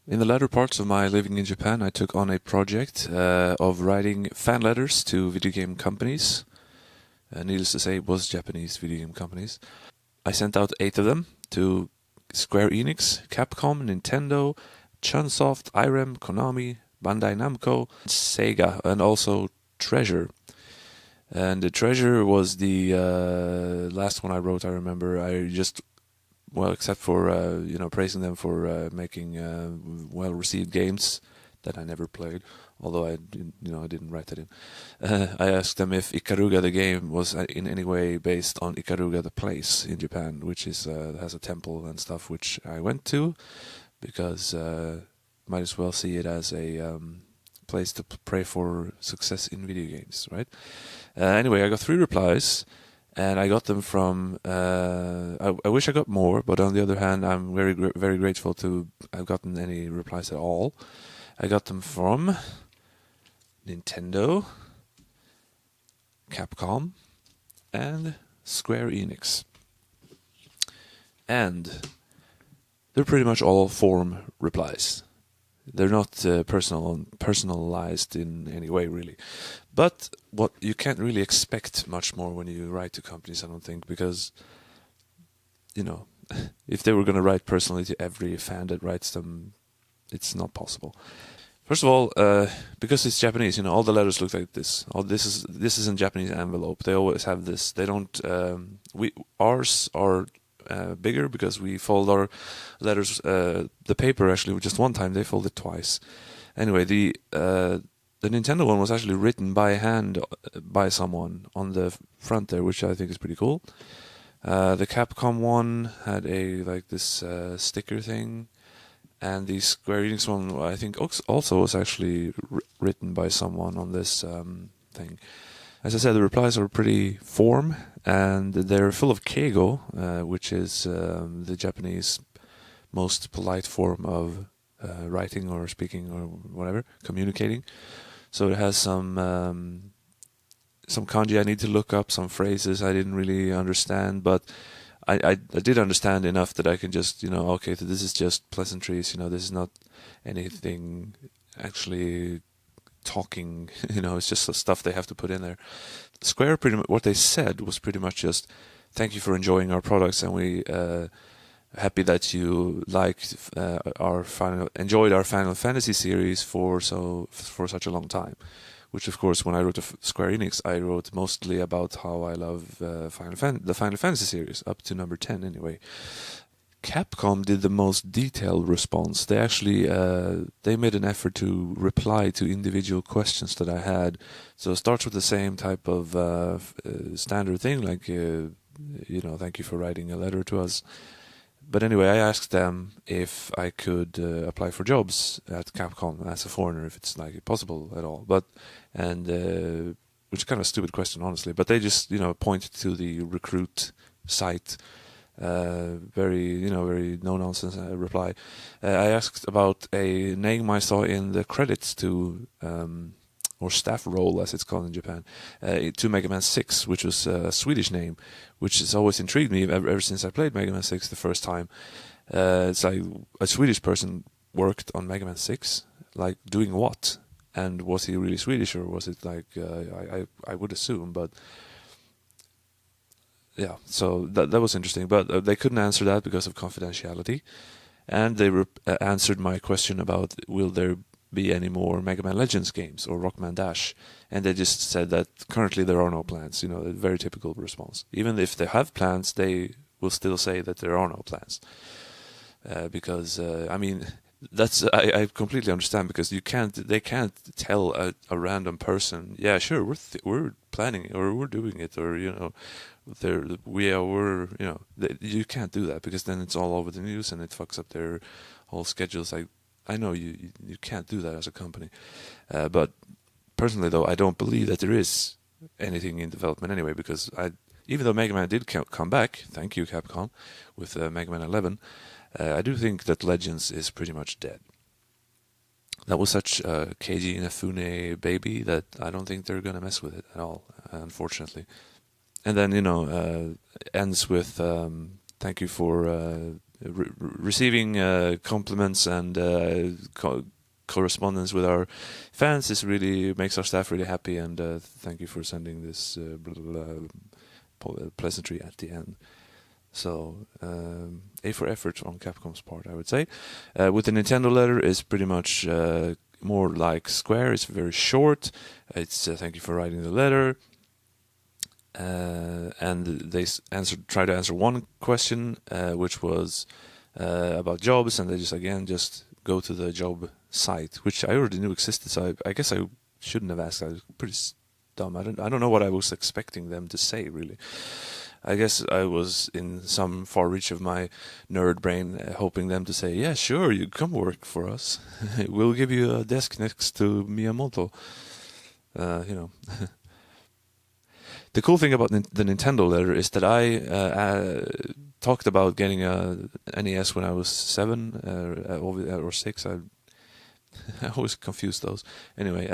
In the latter parts of my living in Japan, I took on a project of writing fan letters to video game companies. Needless to say, it was Japanese video game companies. I sent out 8 of them to Square-Enix, Capcom, Nintendo, Chunsoft, Irem, Konami, Bandai Namco, Sega, and also Treasure. And the Treasure was the last one I wrote, I remember. I just, well, except for, praising them for making well-received games that I never played, although I didn't write that in. I asked them if Ikaruga the game was in any way based on Ikaruga the place in Japan, which is has a temple and stuff, which I went to because might as well see it as a place to pray for success in video games, right? Anyway, I got 3 replies. And I got them from. I wish I got more, but on the other hand, I'm very, very grateful to have gotten any replies at all. I got them from Nintendo, Capcom, and Square-Enix. And they're pretty much all form replies. They're not personalized in any way, really. But what you can't really expect much more when you write to companies, I don't think, because, if they were going to write personally to every fan that writes them, it's not possible. First of all, because it's Japanese, all the letters look like this. This is in Japanese envelope. They always have this. They don't. Ours are bigger because we fold our letters. The paper actually just one time. They fold it twice. Anyway, the Nintendo one was actually written by hand by someone on the front there, which I think is pretty cool. The Capcom one had this sticker thing. And the Square Enix one, I think, also was actually written by someone on this thing. As I said, the replies are pretty form, and they're full of keigo, which is the Japanese most polite form of writing or speaking or whatever, communicating. So it has some kanji I need to look up, some phrases I didn't really understand, but I did understand enough that I can just, okay, so this is just pleasantries, this is not anything actually talking, it's just the stuff they have to put in there. Square, what they said was pretty much just, thank you for enjoying our products, and we happy that you liked enjoyed our Final Fantasy series for such a long time. Which, of course, when I wrote to Square Enix, I wrote mostly about how I love the Final Fantasy series, up to number 10 anyway. Capcom did the most detailed response. They actually they made an effort to reply to individual questions that I had. So it starts with the same type of standard thing, like, thank you for writing a letter to us. But anyway, I asked them if I could apply for jobs at Capcom as a foreigner, if it's possible at all. Which is kind of a stupid question, honestly. But they just, pointed to the recruit site. Very no nonsense reply. I asked about a name I saw in the credits to, or staff role as it's called in Japan, to Mega Man 6, which was a Swedish name, which has always intrigued me ever since I played Mega Man 6 the first time. It's like a Swedish person worked on Mega Man 6, like doing what? And was he really Swedish, or was it I would assume, but yeah, so that was interesting. But they couldn't answer that because of confidentiality, and they answered my question about will there be any more Mega Man Legends games or Rockman Dash, and they just said that currently there are no plans. A very typical response. Even if they have plans, they will still say that there are no plans, because that's I completely understand, because they can't tell a random person, yeah, sure, we're planning or we're doing it, or you can't do that, because then it's all over the news and it fucks up their whole schedules. I know you can't do that as a company, but personally though, I don't believe that there is anything in development anyway, because even though Mega Man did come back, thank you Capcom, with Mega Man 11, I do think that Legends is pretty much dead. That was such a Keiji Inafune baby that I don't think they're gonna mess with it at all, unfortunately. And then ends with thank you for receiving compliments and correspondence with our fans. This really makes our staff really happy, and thank you for sending this pleasantry at the end. So, A for effort on Capcom's part, I would say. With the Nintendo letter, is pretty much more like Square. It's very short. It's thank you for writing the letter. And they try to answer one question, which was about jobs, and they just go to the job site, which I already knew existed. So I guess I shouldn't have asked. I was pretty dumb. I don't know what I was expecting them to say, really. I guess I was in some far reach of my nerd brain, hoping them to say, "Yeah, sure, you come work for us. We'll give you a desk next to Miyamoto." The cool thing about the Nintendo letter is that I talked about getting a NES when I was 7 or 6. I always confuse those. Anyway,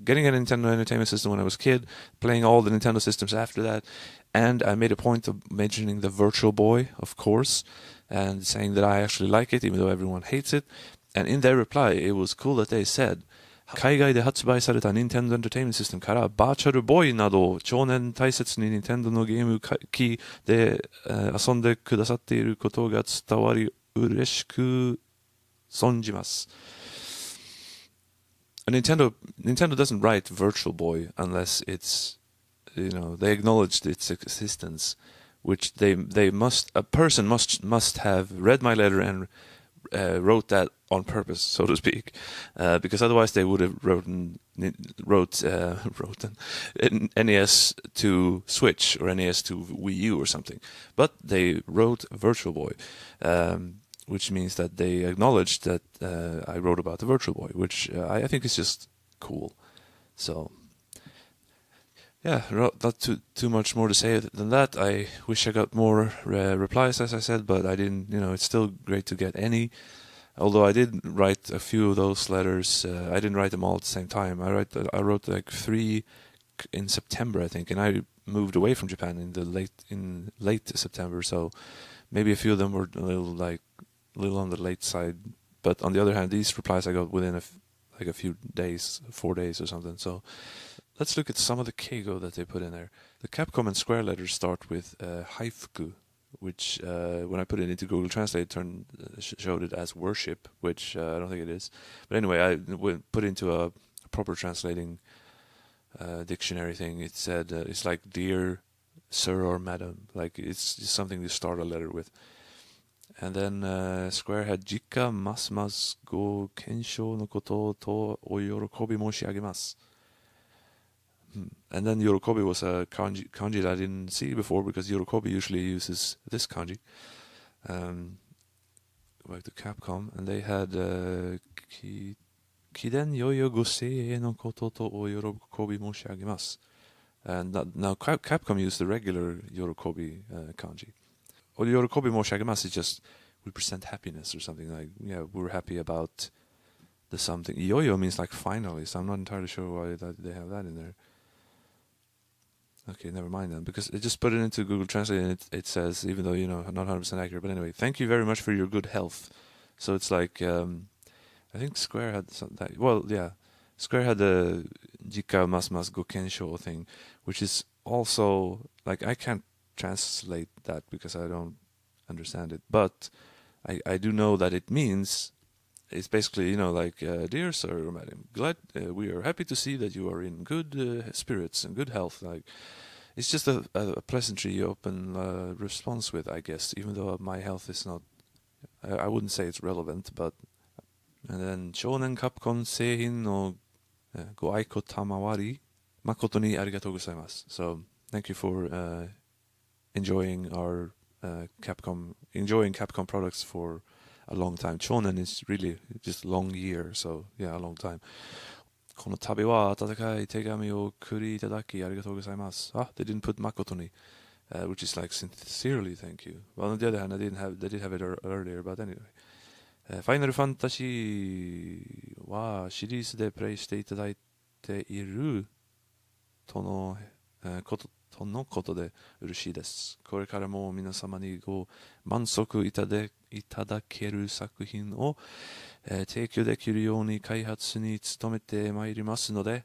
getting a Nintendo Entertainment System when I was a kid, playing all the Nintendo systems after that, and I made a point of mentioning the Virtual Boy, of course, and saying that I actually like it, even though everyone hates it. And in their reply, it was cool that they said, 海外で発売された Nintendo Entertainment System からバーチャルボーイなど超年大切に Nintendo のゲーム機で遊んでくださっていることが伝わり嬉しく存じます。Nintendo doesn't write Virtual Boy unless it's, they acknowledged its existence, which a person must have read my letter and wrote that on purpose, so to speak, because otherwise they would have wrote NES to Switch or NES to Wii U or something. But they wrote Virtual Boy, which means that they acknowledged that I wrote about the Virtual Boy, which I think is just cool. So, yeah, not too much more to say than that. I wish I got more replies, as I said, but I didn't. It's still great to get any. Although I did write a few of those letters, I didn't write them all at the same time. I wrote like 3 in September, I think, and I moved away from Japan in late September. So maybe a few of them were a little on the late side. But on the other hand, these replies I got within a few days, 4 days or something. So let's look at some of the keigo that they put in there. The Capcom and Square letters start with haifuku, which when I put it into Google Translate, showed it as worship, which I don't think it is. But anyway, I put into a proper translating dictionary thing. It said it's like dear sir or madam, like it's just something to start a letter with. And then Square had jika mas go kensho no koto to o yorokobi moshiagemasu. And then Yorokobi was a kanji that I didn't see before, because Yorokobi usually uses this kanji. Go back to Capcom, and they had Kiden yoyo gosei no koto to o yorokobi moshiagemasu. And now Capcom used the regular Yorokobi kanji. Or Yorokobi moshiagemasu is just we present happiness or something, like, we're happy about the something. Yoyo means like finally, so I'm not entirely sure why they have that in there. Okay, never mind then, because it just put it into Google Translate and it says, even though, not 100% accurate, but anyway, thank you very much for your good health. So it's like, I think Square had Square had the Jika Mas Go Kensho thing, which is also, like, I can't translate that because I don't understand it, but I do know that it means, it's basically, dear sir or madam, glad we are happy to see that you are in good spirits and good health. Like, it's just a pleasantry open response with, I guess, even though my health is not, I wouldn't say it's relevant, but. And then Shonen Capcom Seihin no go aiko tamawari makoto ni arigatou gozaimasu. So thank you for enjoying our Capcom products for a long time. Shonen is really just a long year, so yeah, a long time. この旅は温かい手紙をくりいただきありがとうございます. They didn't put makoto which is like sincerely thank you. Well, on the other hand, they did have it earlier, but anyway. ファイナルファンタジーはシリーズでプレイしていただいているとのこととのことで嬉しいです。これからも皆様にご満足いただける作品を、提供できるように開発に努めてまいりますので、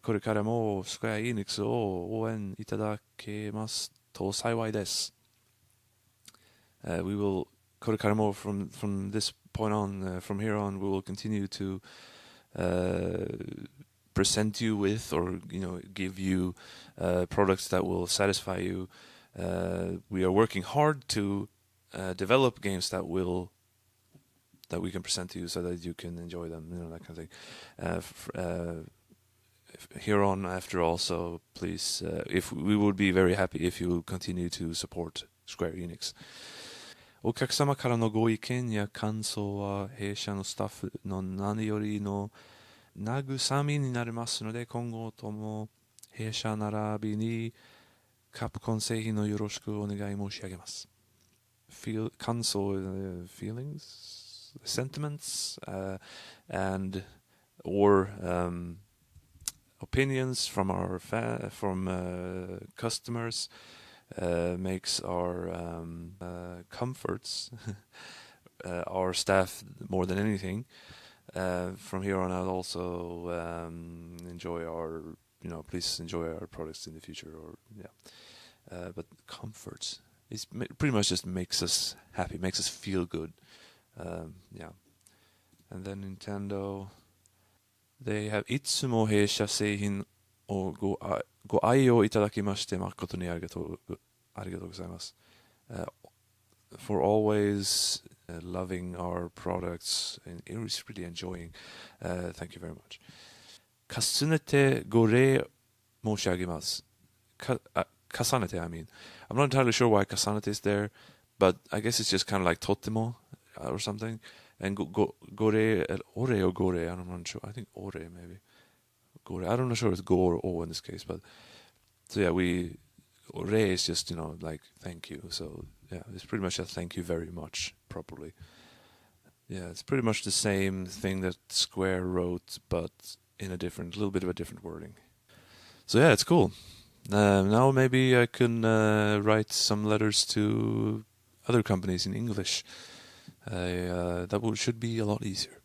これからもスクエア・エニックスを応援いただけますと幸いです。We will これからも from this point on, from here on, we will continue to present you with, or give you products that will satisfy you. We are working hard to develop games that we can present to you so that you can enjoy them, that kind of thing. Here on after also, please, if we would be very happy if you continue to support Square Enix. お客様からのご意見や感想は弊社のスタッフの何よりの慰みになりますので、今後とも弊社並びにカプコン製品のよろしくお願い申し上げます。感想、feelings, sentiments, and or opinions from our customers makes our comforts our staff more than anything. From here on out, also enjoy our, please enjoy our products in the future, or but comforts, it pretty much just makes us happy, makes us feel good. And then Nintendo, they have いつも弊社製品をご愛用いただきまして誠にありがとうございます。For always loving our products and really enjoying. Thank you very much. 重ねてご礼申し上げます。重ねて, I mean. I'm not entirely sure why 重ねて is there, but I guess it's just kind of like とっても or something. And ご礼, お礼 or ご礼, I'm not sure. I think お礼 maybe. ご礼. I'm not sure if it's go or o in this case, but so yeah, re is just, like thank you. So yeah, it's pretty much a thank you very much, probably. Yeah, it's pretty much the same thing that Square wrote, but in a little bit of a different wording. So yeah, it's cool. Now maybe I can write some letters to other companies in English. That should be a lot easier.